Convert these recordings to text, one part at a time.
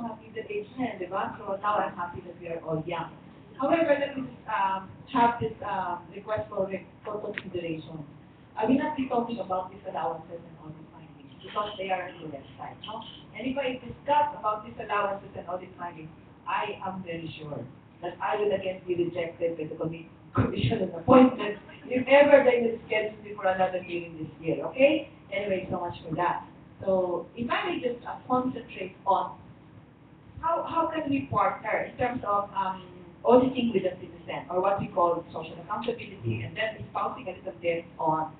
mga middle age na yan, di ba? So now I'm happy that we are all young. However, let me just have this request for consideration. I will not be talking about disallowances and audit findings because they are on the website. No? And if I discuss about disallowances and audit findings, I am very sure that I will again be rejected by the commission of appointments if ever they will schedule me for another meeting this year. Okay? Anyway, so much for that. So if I may just concentrate on how can we partner in terms of auditing with the citizen, or what we call social accountability, and then expounding a little bit on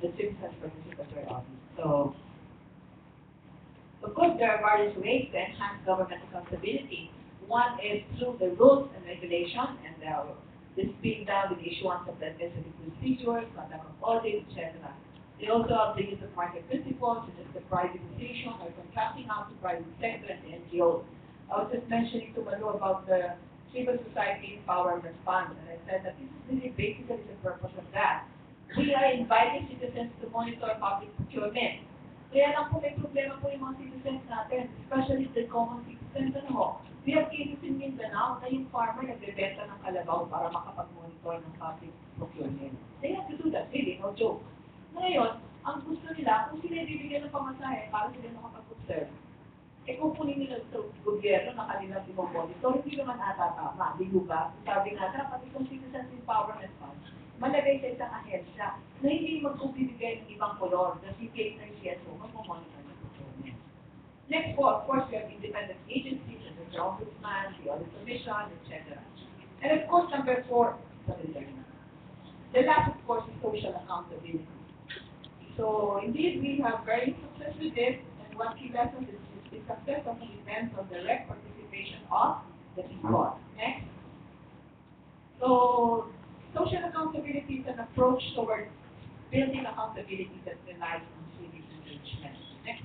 the citizen's participatory audit. So, of course, there are various ways to enhance government accountability. One is through the rules and regulation, and this being done with the issuance of the necessary procedures, conduct of audits, etc. They also have the use of market principles, such as the privatization or contracting out to private sector and the NGOs. I was just mentioning to Manu about the Civil Society Empowerment Fund, and I said that this is really basically the purpose of that. We are inviting citizens to monitor public procurement. Kaya lang po may problema po yung mga citizens natin, especially the common citizens. We have cases in Mindanao na yung farmer nagbebenta ng kalabaw para makapag-monitor ng public procurement. They have to do that, really, no joke. Ngayon, ang gusto nila, kung sila bibigyan ng pamasahe para sila makapag-observe, kukunin nila sa gobyerno na kanilang i-monitor, hindi naman ata tama, di ba? Sabi nga, dapat itong Citizens Empowerment Fund, malagay sa isang ahensya na hindi magbibigay ng ibang kolor, the CPA or CSO, mag-monitor ng procurement. Next po, of course, we have independent agencies, such as the Ombudsman, the Audit Commission, etc. And of course, number 4, the last, of course, is social accountability. So, indeed, we have very success with this, and one key lesson is the success of depends on direct participation of the people. Next. So, social accountability is an approach towards building accountability that relies on civic engagement. Next.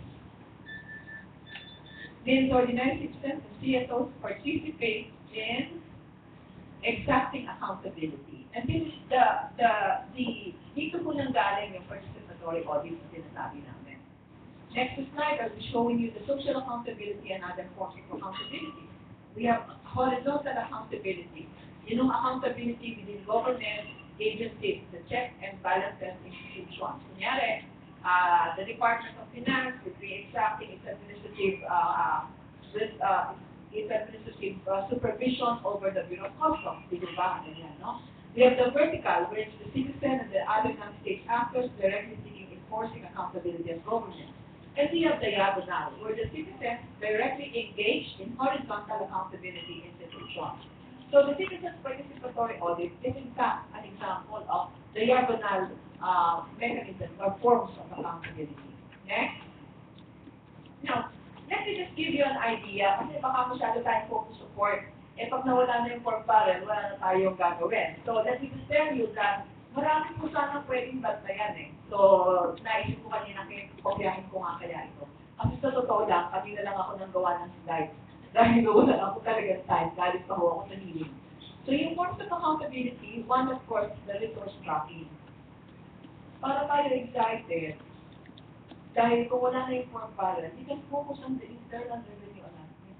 Means ordinary citizens and CSOs participate in exacting accountability. And this is dito po nang galing yung participatory audit na sinasabi namin. Next slide, I'll be showing you the social accountability and other forms of accountability. We have horizontal accountability. You know, accountability within government agencies, the check and balances institutions. Kunyari, the Department of Finance would be exacting its administrative supervision over the Bureau of Customs. No? We have the vertical, where it's the citizen and the other non-state actors directly seeking enforcing accountability of government. And we have the diagonal, where the citizens directly engage in horizontal accountability institutions. So the citizens' participatory audit is in fact an example of diagonal mechanisms or forms of accountability. Next. Now, let me just give you an idea, kasi baka masyado tayong focus support. Pag nawala na yung pork barrel, wala na tayong gagawin. So let me just tell you that marami po sana pwedeng bantayan So, naisip ko kanina kopyahin ko nga kaya ito. Kasi sa totoo lang, kanina lang ako nang gawa ng slides. Dahil wala lang ako talagang time, galit pa ako sa hearing. So yung forms of accountability, one of course, the resource tracking. Para tayo excited, dahil kung wala na yung pork barrel, you can focus on the internal revenue allotment.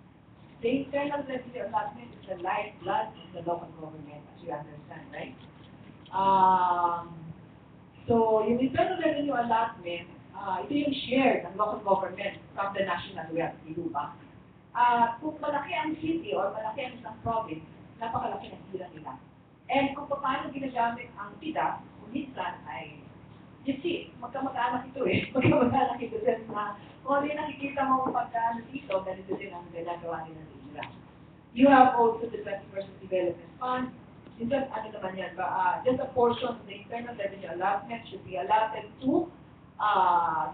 The internal revenue allotment is the lifeblood of the local government, as you understand, right? So, yung internal revenue allotment, ito yung share ng local government from the national wealth, di ba? Kung malaki ang city or malaki ang isang province, napakalaki ng hira nila. And kung paano ginagamit ang TIDA, minsan ay, you see, magkamag-anak ito magkamag-anak ito din na kung ano yung nakikita mo pagka dito, ganito din ang ginagawa nila nila. You have also the 20% Development Fund. Just, ano naman yan, just a portion of the internal revenue allotment should be allotted to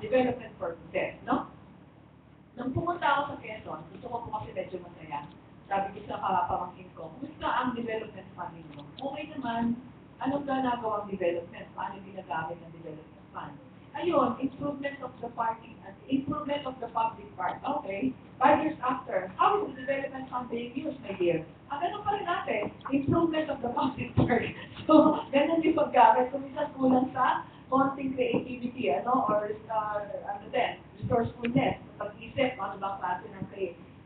development purposes, no? Nung pumunta ako sa Quezon, gusto ko po kasi medyo masaya. Sabi ko sa pamangkin ko, kumusta ang development funding mo? Okay naman, anong ginagawang development? Paano ginagamit ng development fund? Ayun, improvement of the parking, improvement of the public park. Okay, 5 years after, how is the development fund being used, my dear? Ganun pa rin natin, improvement of the public park. So, ganun yung paggamit. Kung minsan kulang sa konting creativity, or resourcefulness, pag-isip, ano bang klase ng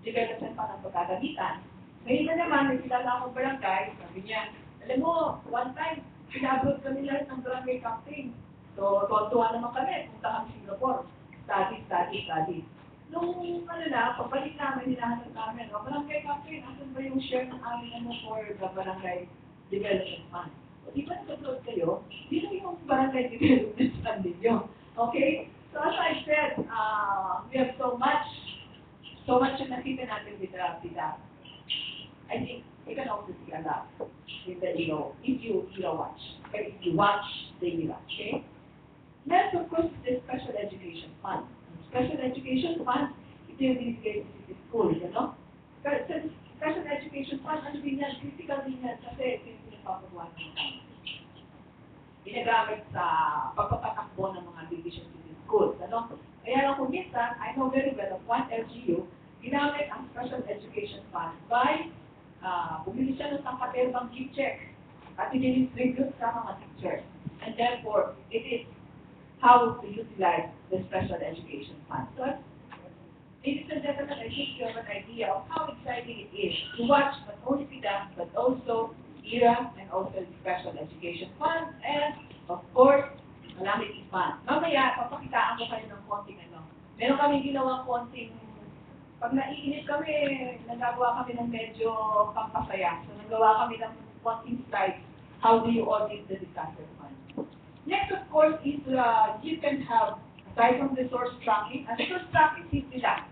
development pa ng pagkagamitan. Ngayon na naman, may kilala akong barangay, sabi niya, alam mo, one time, pinabot kami lahat ng barangay captain. So, tuwa naman kami, punta kami Singapore. Study. Nung pagbalik namin, hinahanap namin, barangay captain, asan ba yung share ng amin for the barangay development fund? O di ba nag-upload kayo? Di na yung barangay development fund ninyo. Okay? So as I said, we have so much na nakita natin with the PIDA. I think you can also see a lot in the if you watch. Okay? If you watch the okay? Next, of course, is the special education fund. Special education fund, ito yung binibigay sa school, Special education fund, ano din yan? Critical din yan kasi ito yung pinapapagawa ng ginagamit sa pagpapatakbo ng mga divisions in the schools, Kaya lang kung minsan, I know very well of one LGU, ginamit ang special education fund by bumili siya ng pangkaterbang gift check at i-distribute sa mga teachers. And therefore, it is how to utilize the special education fund. So, ladies and gentlemen, I think you have an idea of how exciting it is to watch not only PIDA, but also IRA and also the special education fund, and of course, Calamity Fund. Mamaya, papakitaan ko kayo ng konting Meron kami ginawang konting pag naiinit kami, nagagawa kami ng medyo pampasaya. So, nagawa kami ng konting slides, how do you audit the disaster fund. Next, of course, is you can have, aside from resource tracking, and resource tracking simple lang.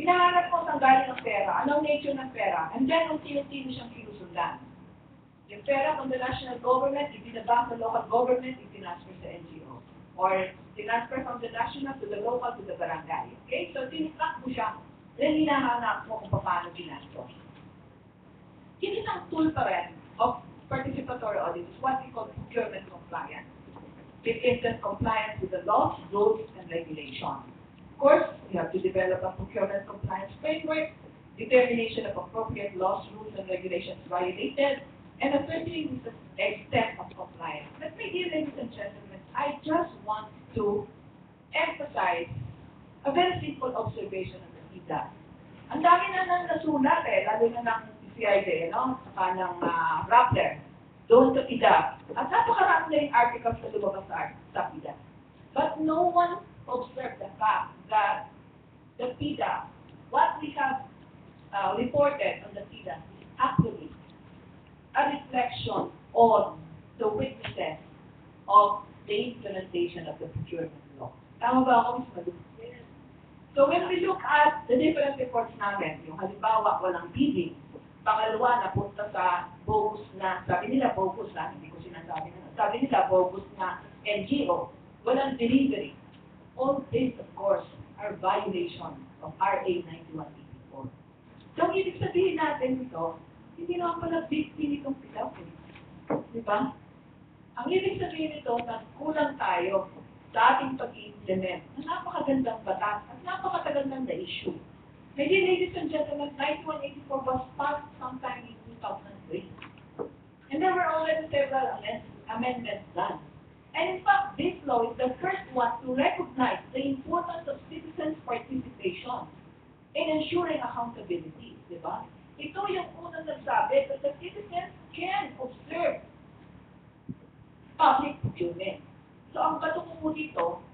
Hinahanap mo saan galing ang pera, anong nature ng pera, and then kung sino-sino siyang kinusundan. Yung pera from the national government, ibinaba sa local government, itinasfer sa NGO. Or tinasfer from the national to the local to the barangay. Okay? So, tinitrack mo siya. Then, hinahanap mo kung paano ginastos. It is ang tool pa rin of participatory audit is what we call procurement compliance. It is the compliance with the laws, rules, and regulations. Of course, you have to develop a procurement compliance framework, determination of appropriate laws, rules, and regulations violated, and ascertaining the extent of compliance. But my dear ladies and gentlemen, I just want to emphasize a very simple observation of the PIDA. Ang dami na nang nasulat lalo na ng CID, saka ng Rappler, doon sa PIDA. At napakarami na yung articles na lumabas sa PIDA. But no one observed the fact that the PIDA, what we have reported on the PIDA is actually a reflection on the weaknesses of the implementation of the procurement law. Tama ba ako, Ms. Madu? So when we look at the different reports namin, yung halimbawa, walang bidding, pangalawa, napunta sa bogus na, sabi nila bogus na, hindi ko sinasabi na, sabi nila bogus na NGO, walang delivery. All this, of course, are violations of RA 9184. So, ang ibig sabihin natin ito, hindi naman pala victim itong PIDA. Di ba? Ang ibig sabihin ito, na kulang tayo sa ating pag-i-implement na napakagandang batas at napakatagandang na issue. Maybe, ladies and gentlemen, 9184 was passed sometime in 2003. And there were already several amendments done. And in fact, this law is the first one to recognize the importance of citizens' participation in ensuring accountability. Di ba? Ito yung unang nagsabi that the citizens can observe public procurement. So, ang patungo dito,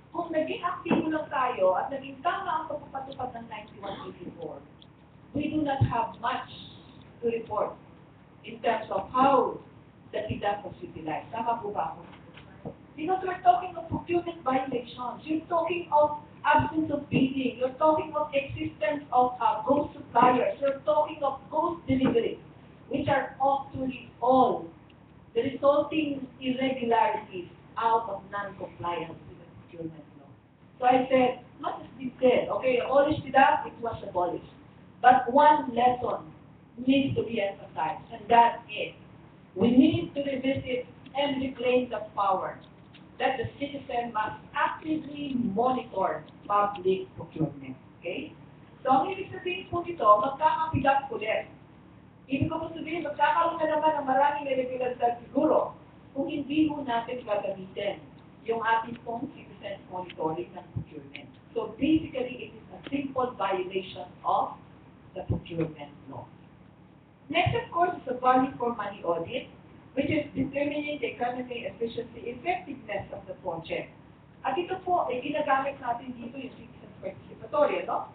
kung naging aktibo lang tayo at naging tama ang pagpapatupad ng 9184, we do not have much to report in terms of how the PIDA was utilized. Tama po ba ako? Because we're talking of procurement violations. You're talking of absence of bidding. You're talking of existence of ghost suppliers. You're talking of ghost delivery, which are actually all the resulting irregularities out of non-compliance with the procurement law. So I said, much has been said, okay, abolish PIDA, it was abolished. But one lesson needs to be emphasized, and that is, we need to revisit and reclaim the power that the citizen must actively monitor public procurement. Okay? So ang ibig sabihin po nito, magkakapigat ulit. Ibig ko po sabihin, magkakaroon na naman ng maraming irregularidad siguro kung hindi mo natin gagamitin yung ating pong citizen monitoring ng procurement. So basically, it is a simple violation of the procurement law. Next, of course, is the value for money audit, which is determining the economy, efficiency, effectiveness of the project. At ito po, ginagamit natin dito yung citizens participatory, no?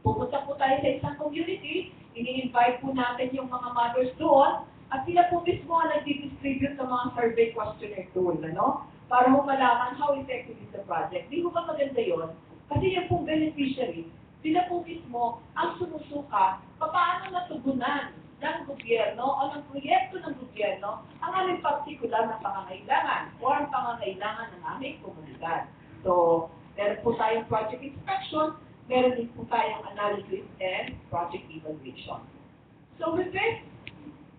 Pupunta po tayo sa isang community, ini-invite po natin yung mga mothers doon, at sila po mismo ang nag-distribute ng mga survey questionnaire tool, ano? Para mo malaman how effective is the project. Di mo ba maganda yun? Kasi yung pong beneficiary, sila po mismo ang sumusuka paano natugunan ng gobyerno o ng proyekto ng gobyerno ang aming partikular na pangangailangan o ang pangangailangan ng aming komunidad. So, meron po tayong project inspection, meron din po tayong analysis and project evaluation. So with this,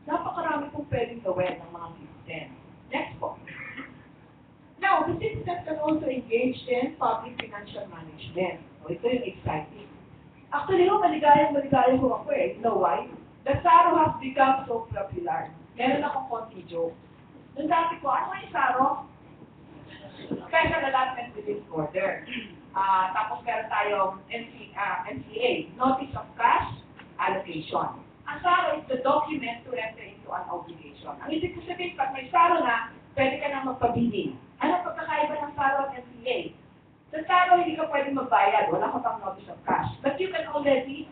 napakarami pong pwedeng gawin ng mga citizens. Next po. Now, the citizens can also engage in public financial management. So ito yung exciting. Actually, maligayang ko ako eh. You know why? The SARO has become so popular. Meron akong konting joke. Nung dati ko, ano yung SARO? Special Allotment with Disorder. Tapos meron tayong NCA, Notice of Cash Allocation. Ang SARO is the document to enter into an obligation. Ang ibig ko sabihin, pag may SARO na, pwede ka nang magpabiling. Ano pagkakaiba ng SARO at NCA? Sa SARO, hindi ka pwede magbayad. Wala ka pang Notice of Cash. But you can already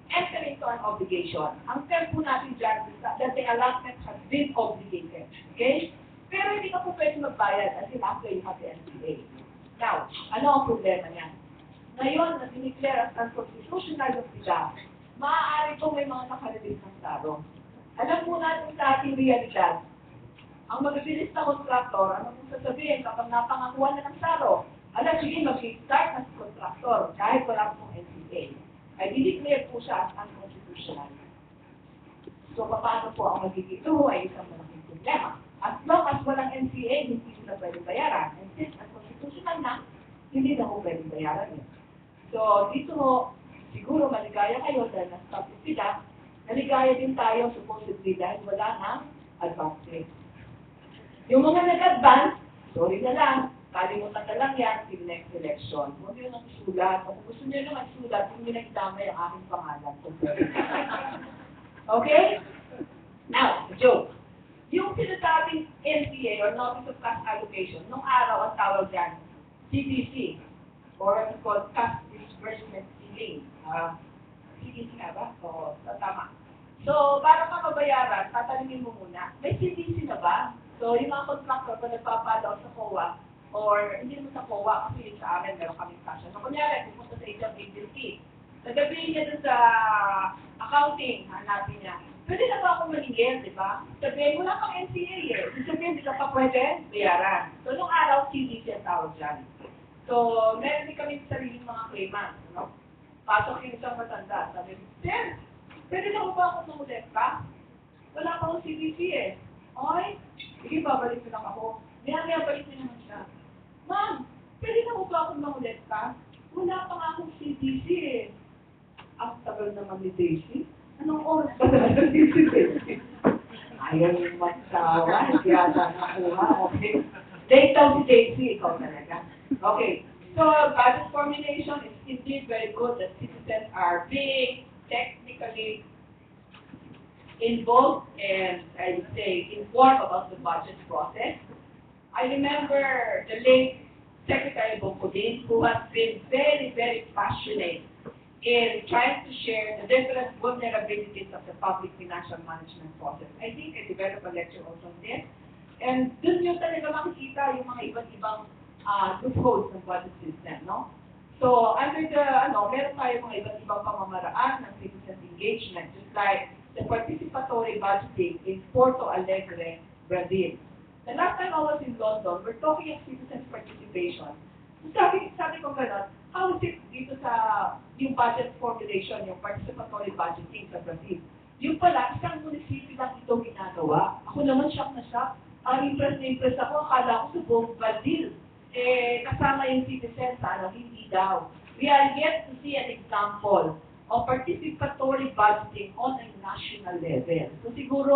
enter into an obligation. Ang term po natin dyan is that the allotment has been obligated. Okay? Pero hindi ka po pwede magbayad until after you have the NCA. Now, ano ang problema niyan? Ngayon, na dineclare as unconstitutional yung sila, maaari po may mga nakarelease ng SARO. Alam po natin sa ating realidad, ang magbibilis na kontraktor, ano kung sasabihin kapag napangakuha na ng SARO, sige, mag-start na sa kontraktor kahit wala pong NCA. Ay dineclare po siya as unconstitutional. So, paano po ang magiging ito ay isang malaking problema. As long as walang NCA, hindi sila pwedeng bayaran. And since unconstitutional na, hindi na po pwedeng bayaran yun. So, dito siguro maligaya kayo dahil na-stop sila. Naligaya din tayo supposedly dahil wala ng advance rate. Yung mga nag-advance, sorry na lang, kalimutan na lang yan till next election. Huwag nyo nang isulat. Kung gusto nyo naman isulat, kung nyo nang idamay ang aking pangalan. Okay? Now, joke. Yung sinasabing NCA or Notice of Cash Allocation, nung araw ang tawag dyan, CDC, or what's called Cash Disbursement Ceiling. CDC nga ba? So, tama. So, para ka mabayaran, tatanungin mo muna, may CDC na ba? So, yung mga contractor, kung nagpapalaw sa COA, or hindi naman sa COA, kasi yun sa amin, meron kaming cash. So, kunyari, pumunta sa isang agency, nagabihin niya dun sa accounting, hanapin niya, pwede na ba akong maningil, di ba? Sabihin, wala pang NCA eh. Sabihin, di ka pa pwede bayaran. So, nung araw, CDC ang tawag dyan. So, meron din kami sariling mga claimants, no? Pasok yung isang matanda, sabi, Sir, pwede na ba akong mangulit ka? Wala pa akong CDC eh. Oy, sige, babalik ko lang ako. Maya balik na naman siya. Ma'am, pwede na ba akong mangulit ka? Wala pa nga akong CDC eh. Ang tagal naman ni Daisy. Anong oras ba talaga si Daisy? Ayaw yung magsawa, hindi ata nakuha. Okay. Data si Daisy, ikaw talaga. Okay. So, budget formulation is indeed very good that citizens are being technically involved and, I would say, informed about the budget process. I remember the late Secretary Bongkodin, who has been very, very passionate in trying to share the different vulnerabilities of the public financial management process. I think I developed a lecture also on this. And dun yung talaga makikita yung mga iba't-ibang loopholes ng budget system, no? So, under the, meron tayo mga iba't-ibang pamamaraan ng citizens engagement, just like the participatory budgeting in Porto Alegre, Brazil. The last time I was in London, we're talking of citizens participation. Sabi ko gano'n, how is it dito sa yung budget formulation, yung participatory budgeting sa Brazil? Yung pala, isang munisipyo lang ito ginagawa. Ako naman shock na shock. Impress ako, akala ko sa buong Brazil. Kasama yung citizens, hindi daw. We are yet to see an example of participatory budgeting on a national level. So siguro,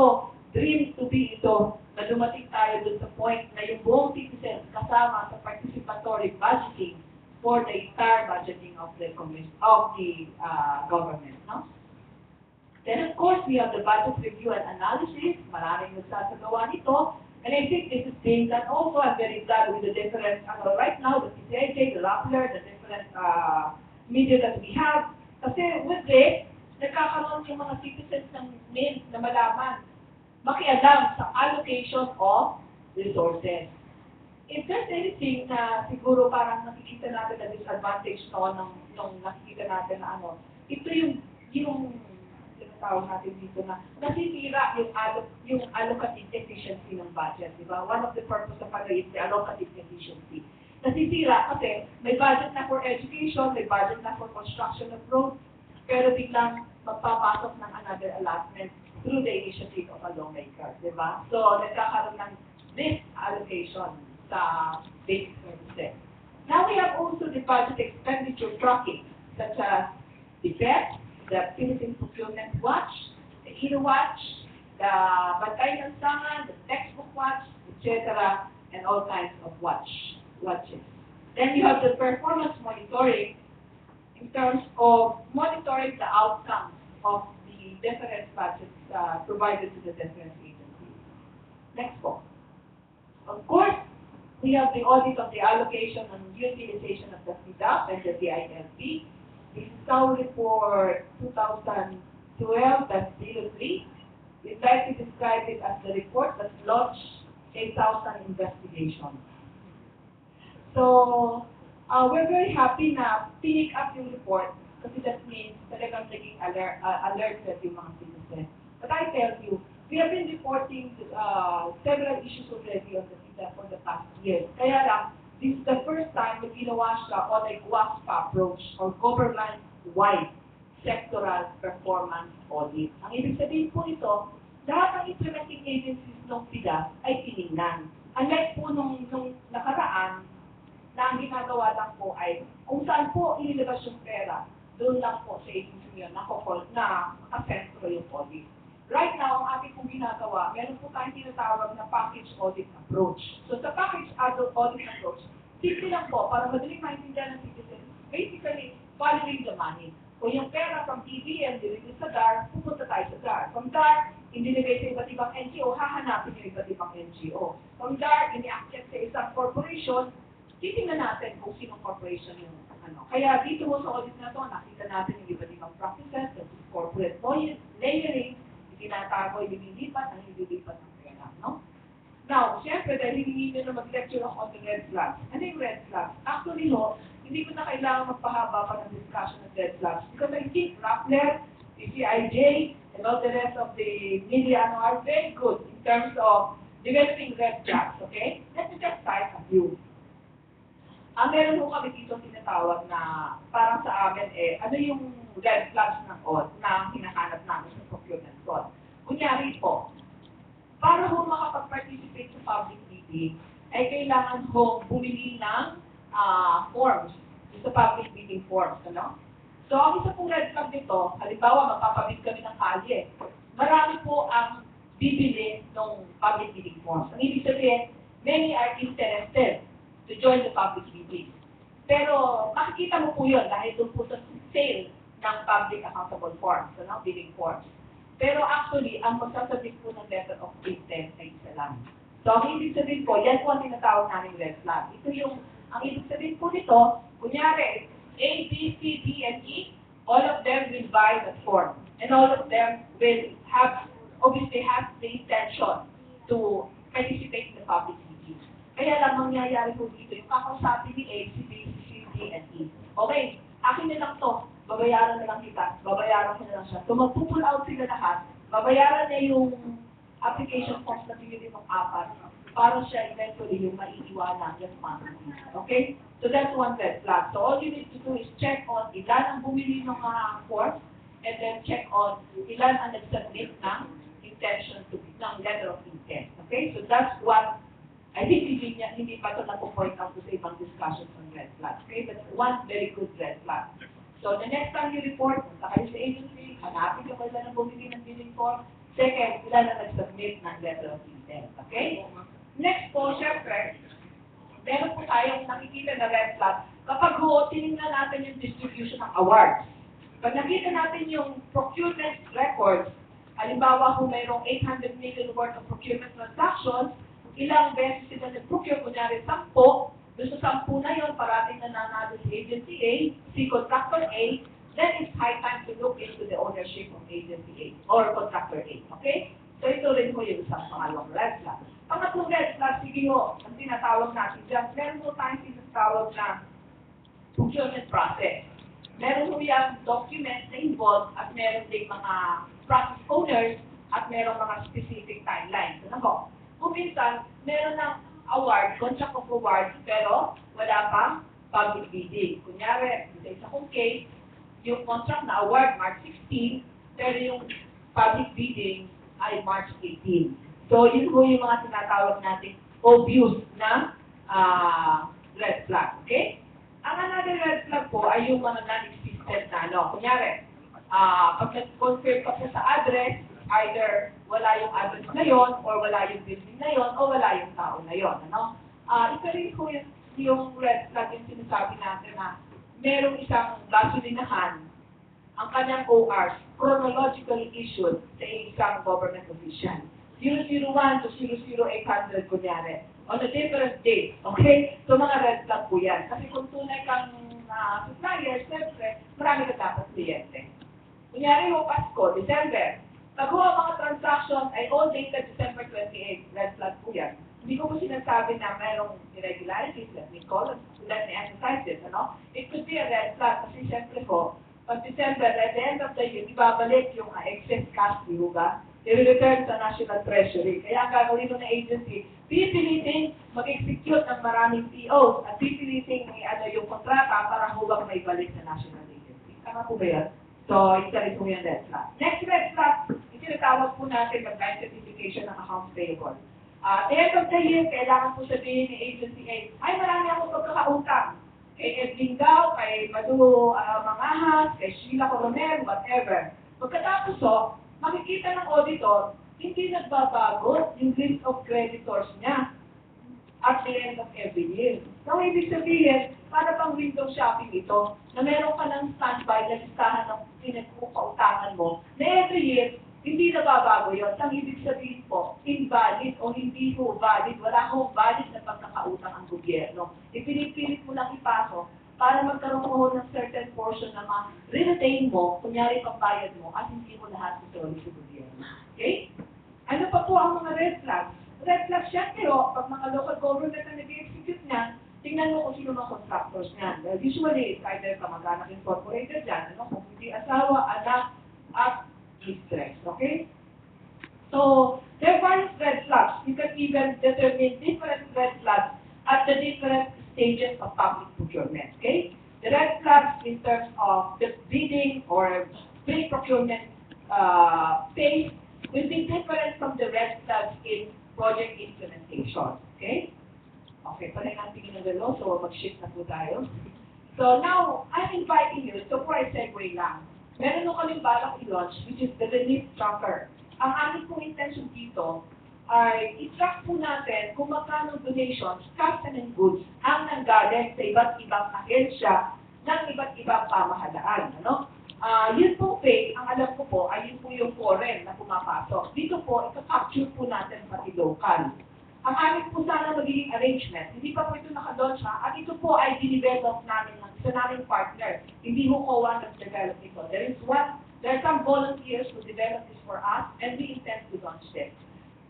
dream to be ito na dumating tayo dun sa point na yung buong citizens kasama sa participatory budgeting for the entire budgeting of the government, no? Then of course, we have the budget review and analysis. Maraming nagsasagawa nito. And I think this is being done also. I'm very glad with the different, right now, the CCIJ, the Rappler, the different media that we have. Kasi with this, nagkakaroon yung mga citizens ng means na malaman, makialam sa allocation of resources. If there's anything na siguro parang nakikita natin na disadvantage nung nakikita natin na ito yung tinatawag natin dito na nasisira yung allocative efficiency ng budget, di ba? One of the purpose of is the allocative efficiency. Nasisira kasi may budget na for education, may budget na for construction of roads, pero biglang magpapasok ng another allotment through the initiative of a lawmaker, di ba? So, nagkakaroon ng misallocation sa basic services. Now we have also the budget expenditure tracking, such as the PEP, the Philippine Procurement Watch, the InnoWatch, the Bantay ng Sangan, the Textbook Watch, etc., and all kinds of watches. Then you have the performance monitoring in terms of monitoring the outcomes of the different budgets provided to the different agencies. Next one. Of course, we have the audit of the allocation and utilization of the FIDAP and the DILP. This is our report 2012-03. We'd like to describe it as the report that launched 8,000 investigations. So, we're very happy na pick up yung report kasi that means talagang naging alerted yung mga citizens. But I tell you, we have been reporting several issues already on the FIDAP for the past years. Kaya lang, this is the first time na ginawa siya on a GWASPA approach or government-wide sectoral performance audit. Ang ibig sabihin po ito, lahat ng implementing agencies ng FIDAP ay tinignan. Unlike po nung nakaraan, na ang ginagawa lang po ay kung saan po inilabas yung pera, doon lang po sa agency yun na nakasentro yung audit. Right now, ang ating pong ginagawa, meron po tayong tinatawag na package audit approach. So sa package audit approach, simple lang po, para madaling maintindihan ng citizens, basically, following the money. Kung yung pera from TVM, dinilagay sa DAR, pupunta tayo sa DAR. From DAR, inilagay sa iba't ibang NGO, hahanapin yung iba't ibang NGO. From DAR, ini-accept sa isang corporation, titingnan natin kung sinong corporation yung Kaya dito mo sa audit na to, nakita natin yung iba't ibang practices, such as corporate layering, tinatago, ililipat, ang ililipat ng pera, no? Now, siyempre, dahil hindi nyo na mag-lecture ako on the red flags. Ano yung red flags? Actually, no, hindi ko na kailangan magpahaba pa ng discussion ng red flags because I think Rappler, CCIJ, and all the rest of the media are very good in terms of developing red flags, okay? Let me just cite a few. Meron po kami dito tinatawag na parang sa amin ano yung red flags ng OD na hinahanap namin sa procurement code. Kunyari po, para ho makapag-participate sa public bidding, ay kailangan ho bumili ng forms, sa public bidding forms, ano? So, ang isa pong red flag nito, halimbawa, magpapabid kami ng kalye. Marami po ang bibili ng public bidding forms. Ang ibig sabihin, many are interested to join the public bidding. Pero makikita mo po yun dahil doon po sa sale ng public accountable forms, bidding forms. Pero actually, ang magsasabit po ng letter of intent ay isa lang. So ang ibig sabihin po, yan po ang tinatawag namin red flag. Ito yung, ang ibig sabihin po nito, kunyari, A, B, C, D, and E, all of them will buy the form. And all of them will obviously have the intention to participate in the public bidding. Kaya lang mangyayari po dito, yung kakausapin ni A, si B, si C, D, and E. Okay, akin na lang to, babayaran na lang kita, babayaran ko na lang siya. So magpupull out sila lahat, babayaran niya yung application forms na pinili ng apat, para siya eventually yung maiiwanan yung money. Okay? So that's one red flag. So all you need to do is check on ilan ang bumili ng forms, and then check on ilan ang nag-submit ng intention to ng letter of intent. Okay? So that's what I think hindi pa ito na-point out to sa ibang discussions on red flags. Okay? That's one very good red flag. So the next time you report, punta kayo sa agency, hanapin ka ba ng bumili ng bidding form. Second, ilan na nag-submit ng letter of intent. Okay? Next po, syempre, meron po tayong nakikita na red flag kapag tinignan natin yung distribution ng awards. Pag nakita natin yung procurement records, halimbawa kung mayroong 800 million worth of procurement transactions, ilang beses sila nag-procure, kunyari 10, doon sa 10 na yun, parating na nanalo si Agency A, si Contractor A, then it's high time to look into the ownership of Agency A or Contractor A. Okay? So ito rin po yung isang pangalawang red flag. Pangatlong red flag, sige ho, ang tinatawag natin dyan, meron po tayong tinatawag na procurement process. Meron po yung documents na involved at meron din mga process owners at meron mga specific timelines. Ano po? Kung minsan, meron ng award, contract of award, pero wala pang public bidding. Kunyari, sa isa kong case, yung contract na award March 16, pero yung public bidding ay March 18. So, yun po yung mga tinatawag natin obvious na red flag. Okay? Ang another red flag po ay yung mga non-existent na ano. Kunyari, pag nag-confirm ka po sa address, either wala yung address na yon, or wala yung building na yon, o wala yung tao na yon. Ano? Ito rin po yung red flag yung sinasabi natin na merong isang gasolinahan, ang kanyang ORs, chronologically issued sa isang government official. 001 to 00800, kunyari, on a different date. Okay? So, mga red flag po yan. Kasi kung tunay kang supplier, siyempre, marami ka dapat kliyente. Kunyari ho, Pasko, December. Pag ho, ang mga transactions ay all dated December 28, red flag po yan. Hindi ko po sinasabi na mayroong irregularities, let me emphasize this, ano? It could be a red flag kasi siyempre po, pag December, at the end of the year, ibabalik yung excess cash, di ba? I-return sa National Treasury. Kaya ang gagawin ng agency, pipiliting mag-execute ng maraming POs at pipiliting yung kontrata para huwag may balik sa National Agency. Tama po ba yan? So, isa rin po yung red flag. Next red flag, itinatawag po natin mag-line certification ng accounts payable. At the end of the year, kailangan po sabihin ni Agency A, ay marami akong pagkakautang. Kay Edwin Gao, kay Madu Mangahas, kay Sheila Coronel, whatever. Pagkatapos makikita ng auditor, hindi nagbabago yung list of creditors niya at the end of every year. So, ibig sabihin, para pang window shopping ito, na meron ka ng standby na listahan ng pinagpupautangan mo, na every year, hindi nababago yun. Ang ibig sabihin po, invalid o hindi po valid, wala akong valid na pagkakautang ang gobyerno. Ipinipilit mo lang ipasok para magkaroon mo ng certain portion na ma-retain mo, kunyari pagbayad mo, at hindi mo lahat ito sa gobyerno. Okay? Ano pa po ang mga red flags? Red flags yan, pero pag mga local government na nag-execute niyan, tingnan mo kung sino mga contractors niyan. Well, usually, it's either kamag-anak incorporated dyan, kung hindi asawa, anak, at distress. Okay? So, there are various red flags. You can even determine different red flags at the different stages of public procurement. Okay? The red flags in terms of the bidding or pre-procurement phase will be different from the red flags in project implementation. Okay? Okay, pala ang tingin ng gano'n, so mag-shift na po tayo. So now, I'm inviting you, so for a segue lang, meron nung kaming balak i-launch, which is the Relief Tracker. Ang aming pong intention dito ay i-track po natin kung magkano donations, cash and goods ang nanggaling sa iba't ibang ahensya ng iba't ibang pamahalaan. Ano? Yun po pay, ang alam ko po, ay yun po yung foreign na pumapasok. Dito po, ika-capture po natin pati local. Ang aming po sana magiging arrangement, hindi pa po ito naka-launch at ito po ay dinevelop namin ng isa naming partner. Hindi mo COA nag-develop ito. There are some volunteers who develop this for us, and we intend to launch this.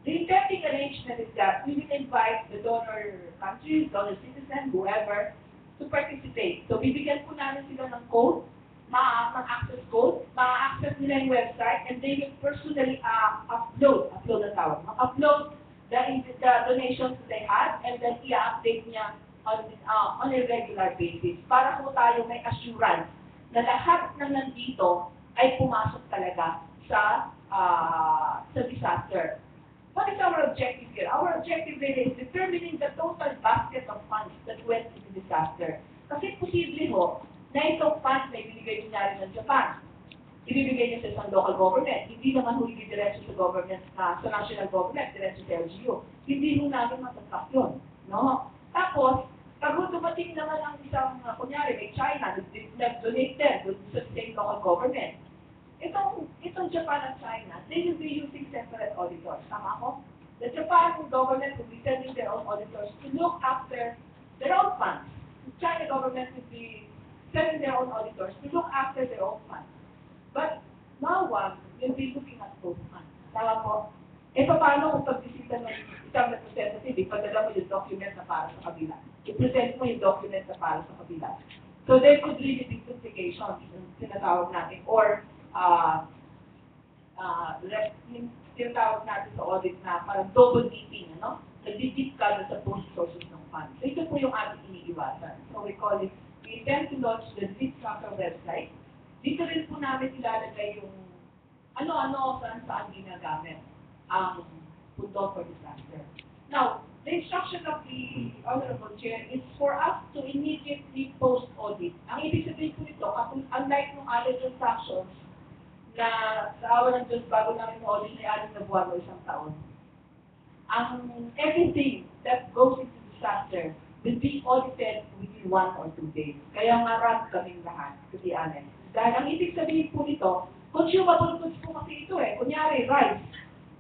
The intending arrangement is that we will invite the donor countries, donor citizens, whoever, to participate. So, bibigyan po namin sila ng code, access code, ma-access nila yung website, and they will personally upload the donations that they had, and then i-update niya on a regular basis para po tayo may assurance na lahat na nandito ay pumasok talaga sa disaster. What is our objective here? Our objective really is determining the total basket of funds that went into disaster. Kasi posible ho na itong funds na ibibigay niya rin ng Japan. Ibibigay niya sa isang local government. Hindi naman ho diretso sa government, sa national government, diretso sa LGU. Hindi ho namin matatak yun. No? Tapos Tapos, pag dumating naman ang isang, kunyari, may China, nag-donate din sa state local government. Itong Japan at China, they will be using separate auditors. Tama ko? The Japan government will be sending their own auditors to look after their own funds. The China government will be sending their own auditors to look after their own funds. But now one will be looking at both funds. Tama po? E paano kung pagbisita ng isang representative, ipadala mo yung document na para sa kabila. I-present mo yung document na para sa kabila. So there could really be duplications, yung tinatawag natin, or yung tinatawag natin sa audit na parang double dipping, ano? Nag-dip ka sa post sources ng funds. So ito po yung ating iniiwasan. So we call it, we intend to launch the Zip Tracker website. Dito rin po namin ilalagay yung ano-ano saan ginagamit ang pundo for disaster. Now, the instruction of the Honorable Chair is for us to immediately post-audit. Ang ibig sabihin po nito, unlike ng other transactions, na sa awa ng Diyos bago namin audit ay 6 na buwan o 1 taon. Ang everything that goes into disaster will be audited within 1 or 2 days. Kaya marami kaming lahat, to be honest. Dahil ang ibig sabihin po nito, consumable goods po kasi ito eh. Kunyari, rice.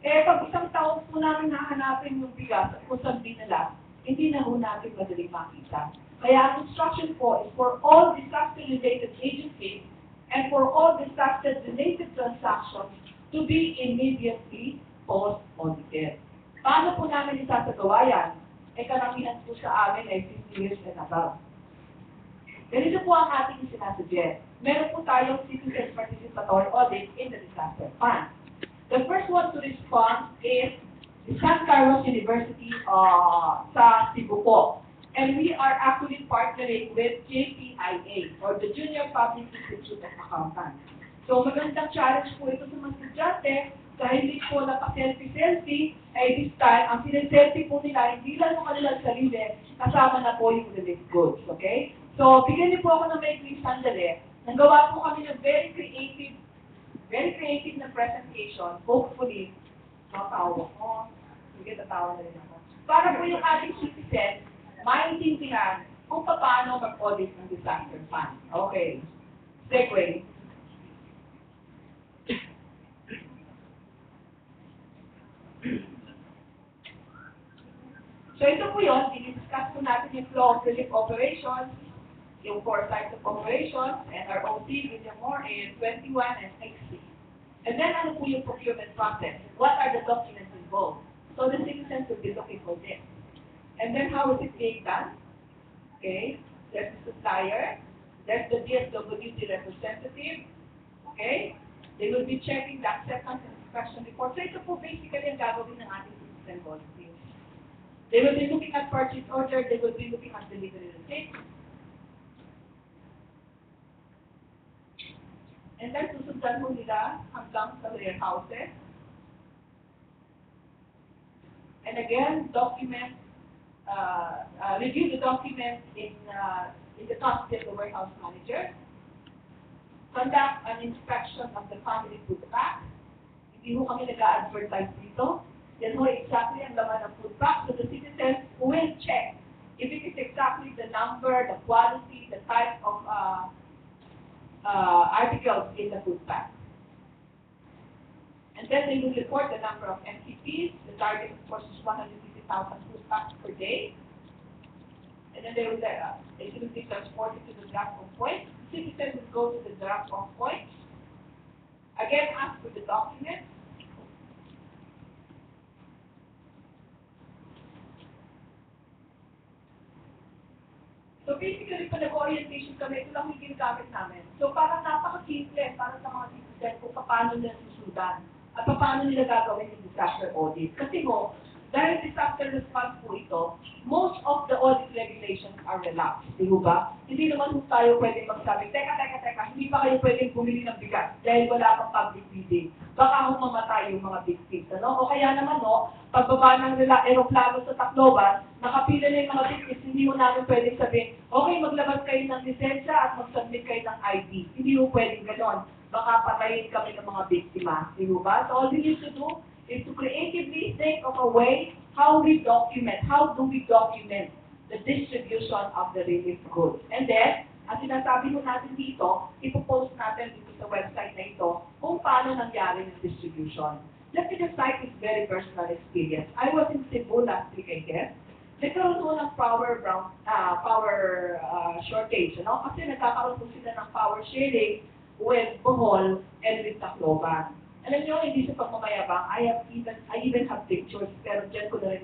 Eh, pag 1 taon po namin nahanapin yung bigas at kung saan dinala, hindi na po natin madaling makita. Kaya ang instruction po is for all disaster-related agencies and for all disaster-related transactions to be immediately post-audited. Paano po namin isasagawa yan? Eh, karamihan po sa amin ay 50 years and above. Ganito po ang ating sinasuggest. Meron po tayong citizen participatory audit in the disaster fund. The first one to respond is the San Carlos University sa Cebu po. And we are actually partnering with JPIA, or the Junior Public Institute of Accountants. So magandang challenge po ito sa mga estudyante, dahil hindi po naka-selfie-selfie, ay this time, ang sineselfie po nila, hindi lang yung kanilang sarili, kasama na po yung relief goods, okay? So, bigyan niyo po ako ng maikling sandali. Nagawa po kami ng very creative na presentation. Hopefully, matawa ko. Sige, tatawa na rin ako. Para po yung ating citizen, maintindihan kung paano mag-audit ng disaster fund. Okay. Segue. So ito po yun, i-discuss po natin yung flow of relief operations, yung 4 types of operations, NROC, William Moore, AS21, and XC. And then ano po yung procurement process? What are the documents involved? So the citizens will be looking for this. And then how is it being done? Okay, there's the supplier, there's the DSWD representative, okay? They will be checking the acceptance and inspection report. So ito po basically ang gagawin ng ating citizen volunteers. They will be looking at purchase order, they will be looking at delivery receipt. And then susundan mo nila hanggang sa warehouses. And again, document review the documents in the custody of the warehouse manager. Conduct an inspection of the family food pack. Hindi ho kami nag-a-advertise dito. Yan ho exactly ang laman ng food pack. So the citizens will check if it is exactly the number, the quality, the type of articles in the food pack. And then they will report the number of MCPs. The target, of course, is 150,000 food packs per day. And then they will be transported to the drop-off point. Citizens will go to the drop-off point. Again, ask for the documents. So basically, pag nag-orientation kami, ito lang yung ginagamit namin. So parang napaka-simple para sa mga citizens kung paano nila susundan at paano nila gagawin yung disaster audit. Kasi mo, dahil disaster response po ito, most of the audit regulations are relaxed. Di ba? Hindi naman tayo pwedeng magsabi, teka, hindi pa kayo pwedeng bumili ng bigas dahil wala pang public bidding. Baka mamatay yung mga victims. Ano? O kaya naman, no, pagbaba ng aeroplano sa Tacloban, nakapila na yung mga victims, hindi mo namin pwedeng sabihin, okay, maglabas kayo ng lisensya at mag-submit kayo ng ID. Hindi mo pwedeng ganon. Baka patayin kami ng mga biktima. Di ba? So all we need to do is to creatively think of a way how do we document the distribution of the relief goods. And then, ang sinasabi mo natin dito, ipopost natin dito sa website na ito kung paano nangyari yung distribution. Let me just cite this very personal experience. I was in Cebu last week, I guess. Nagkaroon po ng power shortage, ano? Kasi nagkakaroon po sila ng power sharing with Bohol and with Tacloban. Alam nyo, hindi sa pagmamayabang, I even have pictures, pero dyan ko na rin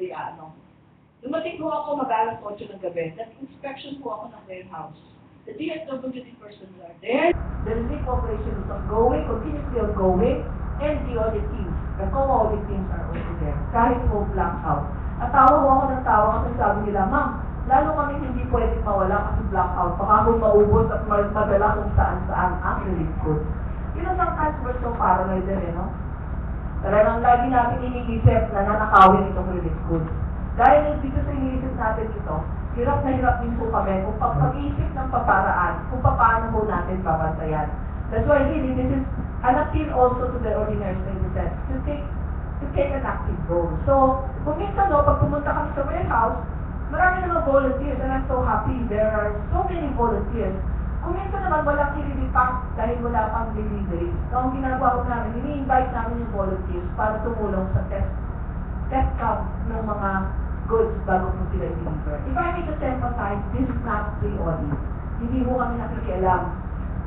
dumating po ako mag-alas 8 ng gabi, nag-inspection po ako ng warehouse. The DSWD persons are there. The relief operation is ongoing, continuously ongoing, and the audit teams, the co-audit teams are also there. Kahit po blackout. At tawa ko ako ng tawa kasi sabi nila, ma'am, lalo kami hindi pwedeng mawala kasi blackout. Baka kung maubos at madala kung saan-saan ang relief goods. You know, sometimes we're so paranoid din, no? Talagang lagi natin iniisip na nanakawin itong relief goods. Dahil dito sa iniisip natin ito, hirap na hirap din po kami kung pag-isip ng paparaan, kung paano po natin babantayan. That's why really, this is an appeal also to the ordinary citizens to take an active role. So, kung minsan pag pumunta kami sa warehouse, marami naman volunteers and I'm so happy. There are so many volunteers. Kung minsan naman walang ililipak dahil wala pang delivery. So, ang ginagawa ko namin, ini-invite namin yung volunteers para tumulong sa test count ng mga goods bago po sila i-deliver. If I may just emphasize, this is not pre-audit. Hindi mo kami nakikialam.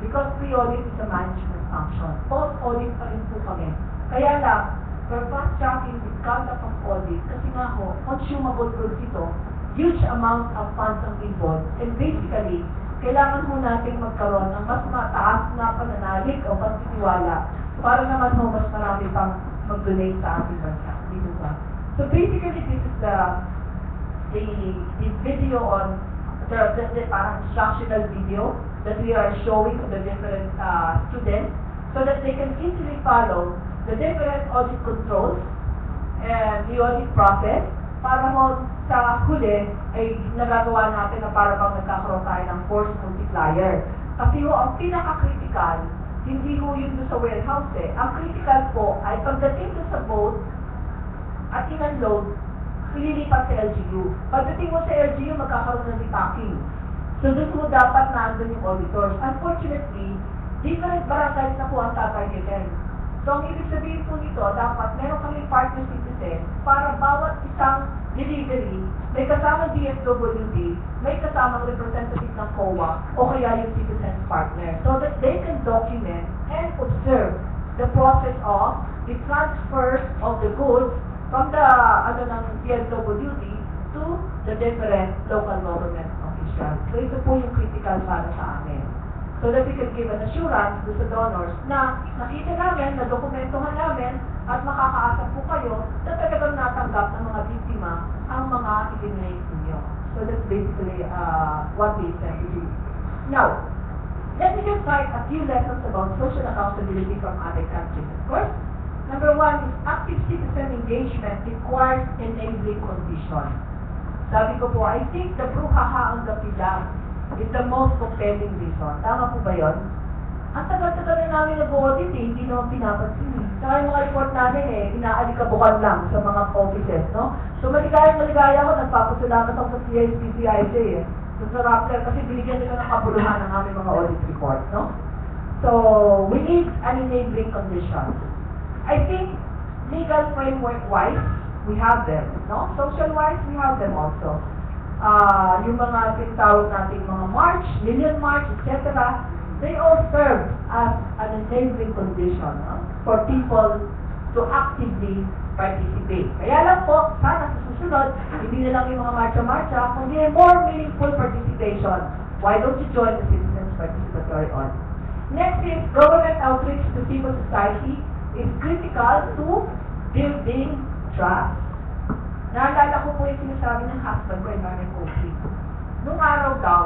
Because pre-audit is a management function. Post-audit pa rin po kami. Kaya lang, we're fast-tracking this conduct of audit kasi nga ho, consumable goods ito, huge amount of funds ang involved. And basically, kailangan ho natin magkaroon ng mas mataas na pananalig o pagtitiwala para naman ho mas marami pang mag-donate sa ating bansa. Dito ba? So basically, this is the video on the parang instructional video that we are showing to the different students so that they can easily follow the different audit controls and the audit process para mo sa huli ay nagagawa natin na para bang nagkakaroon tayo ng force multiplier. Kasi ho, ang pinaka-critical, hindi ho yun sa warehouse eh. Ang critical po ay pagdating sa boat at in-unload, ililipat sa LGU. Pagdating mo sa LGU, magkakaroon ng repacking. So doon mo dapat naandun yung auditors. Unfortunately, different barangays na po ang tatargetin. So ang ibig sabihin po nito, dapat meron kami partner citizen para bawat isang delivery, may kasamang DSWD, may kasamang representative ng COA o kaya yung citizen's partner so that they can document and observe the process of the transfer of the goods from the ng DSWD to the different local government officials. So ito po yung critical para sa amin. So that we can give an assurance to the donors na nakita namin, na dokumentohan namin, at makakaasa po kayo na talagang natanggap ng mga biktima ang mga i-donate ninyo. So that's basically what we intend to do. Now, let me just cite a few lessons about social accountability from other countries. Of course, number one is active citizen engagement requires enabling conditions. Sabi ko po, I think the bruhaha ang gapilang is the most compelling reason. Tama po ba yun? Ang tagal-tagal na namin nag-audit eh, hindi naman pinapansin eh. Saka yung mga report namin eh, inaalikabukan lang sa mga offices, no? So maligaya ako, nagpapasalamat ako sa CIC eh. So sa Rappler, kasi binigyan nila ng kabuluhan ng aming mga audit report, no? So, we need an enabling condition. I think legal framework-wise, we have them, no? Social-wise, we have them also. Yung mga tinatawag nating mga march, million march, etc., they all serve as an enabling condition for people to actively participate. Kaya lang po, sana sa susunod, hindi na lang yung mga marcha-marcha, kundi more meaningful participation. Why don't you join the Citizens Participatory Audit? Next is government outreach to civil society is critical to building trust. Naalala ko po yung sinasabi ng husband ko, Maraming Coffee. Nung araw daw,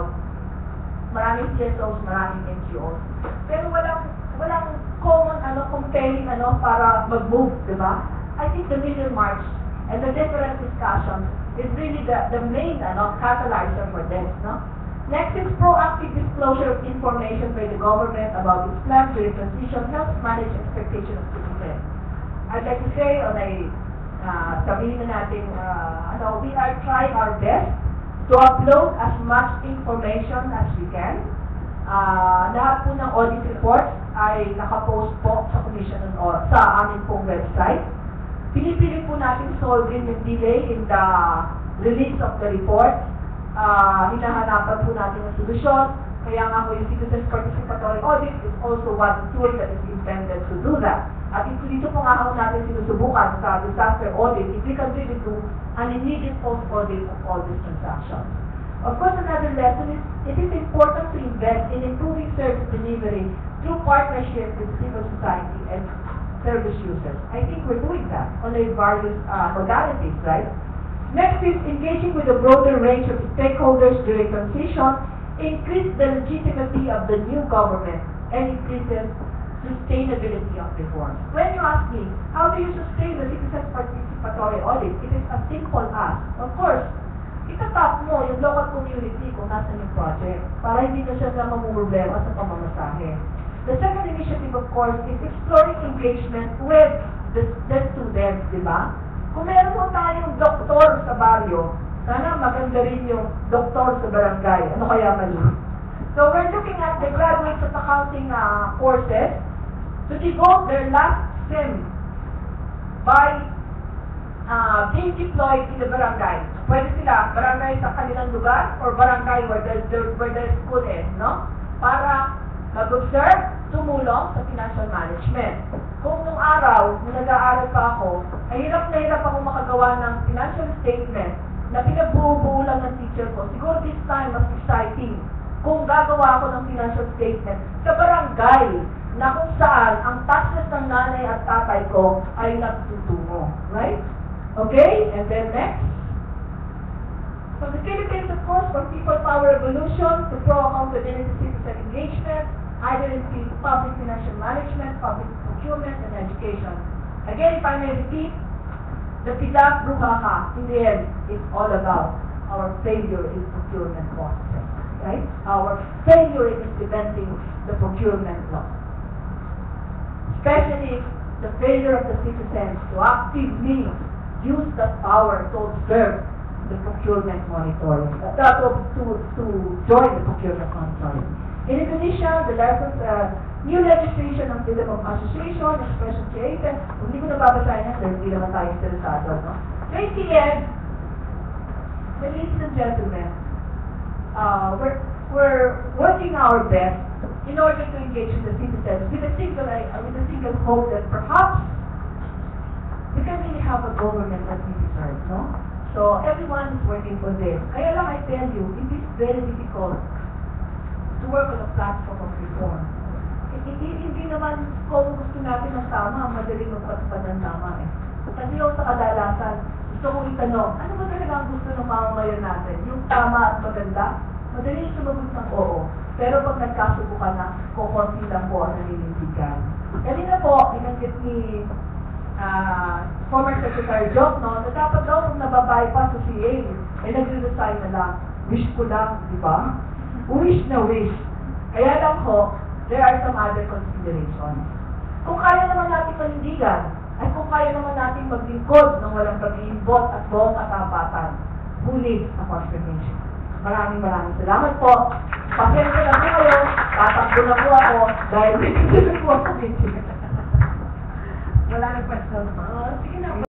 maraming CSOs, maraming NGOs. Pero walang common, compelling, para mag-move, di ba? I think the Million March and the different discussions is really the main, catalyzer for this, no? Next is proactive disclosure of information by the government about its plans during transition helps manage expectation of citizens. I'd like to say, sabihin na natin, we are trying our best to upload as much information as we can. Lahat po ng audit reports ay nakapost po sa Commission on sa amin pong website. Pinipili po natin solving yung delay in the release of the report. Hinahanapan po natin ng solusyon. Kaya nga po yung Citizens Participatory Audit is also one tool that is intended to do that. At dito po nga natin sinusubukan sa disaster audit if we can really do an immediate post-audit of all these transactions. Of course, another lesson is it is important to invest in improving service delivery through partnership with civil society and service users. I think we're doing that on the various modalities, right? Next is engaging with a broader range of stakeholders during transition, increase the legitimacy of the new government, and increases sustainability of reforms. When you ask me, how do you sustain the Citizens Participatory Audit? It is as simple as, of course, itatap mo yung local community kung nasan yung project para hindi na siya na mamumroblema sa pamamasahe. The second initiative, of course, is exploring engagement with the students, di ba? Kung meron po tayong doktor sa baryo, sana maganda rin yung doktor sa barangay. Ano kaya mali? So we're looking at the graduates of accounting courses to devote their last sem by being deployed in the barangay. Pwede sila barangay sa kanilang lugar or barangay where their school is, no? Para mag-observe, tumulong sa financial management. Kung nung araw, nung nag-aaral pa ako, ay hirap na hirap ako makagawa ng financial statement na pinagbubuo lang ng teacher ko. Siguro this time, mas exciting kung gagawa ako ng financial statement sa barangay na kung saan ang taxes ng nanay at tatay ko ay nagtutungo. Right? Okay? And then next. So the Philippines, of course, for People Power Revolution, to pro accountability, citizen engagement, either in public financial management, public procurement, and education. Again, if I may repeat, the PIDAP Bruhaha, in the end, is all about our failure in procurement process, right? Our failure in implementing the procurement law. Especially the failure of the citizens to actively use that power to observe the procurement monitoring, to join the procurement monitoring. In Indonesia, the lessons, new legislation on freedom of association, expression created. Kung hindi ko nababasahin yan, hindi naman tayo interesado, no? So in the end, ladies and gentlemen, we're working our best in order to engage with the citizens with a single hope that perhaps we can really have a government that we deserve, no? So everyone is working for this. Kaya lang I tell you, it is very difficult to work on a platform of reform. Hindi naman kung gusto natin ng tama, madaling magpatupad ng tama eh. Kasi yung sa kadalasan, gusto kong itanong, ano ba talaga ang gusto ng mamamayan natin? Yung tama at maganda? Madaling sumagot ng oo. Pero pag nagkasubo ka na, kukunti lang po ang naninindigan. Kanina po, binanggit ni former Secretary Jokno na dapat daw kung nababypass sa CA, eh nagre-resign na lang. Wish ko lang, di ba? Wish na wish. Kaya lang po, there are some other considerations. Kung kaya naman natin panindigan, at kung kaya naman natin maglingkod ng walang pag-iimbot at buong katapatan, huli ang confirmation. Maraming salamat po. Pasensya na po kayo, tatakbo na po ako dahil may po ako. Wala nang question. Sige na.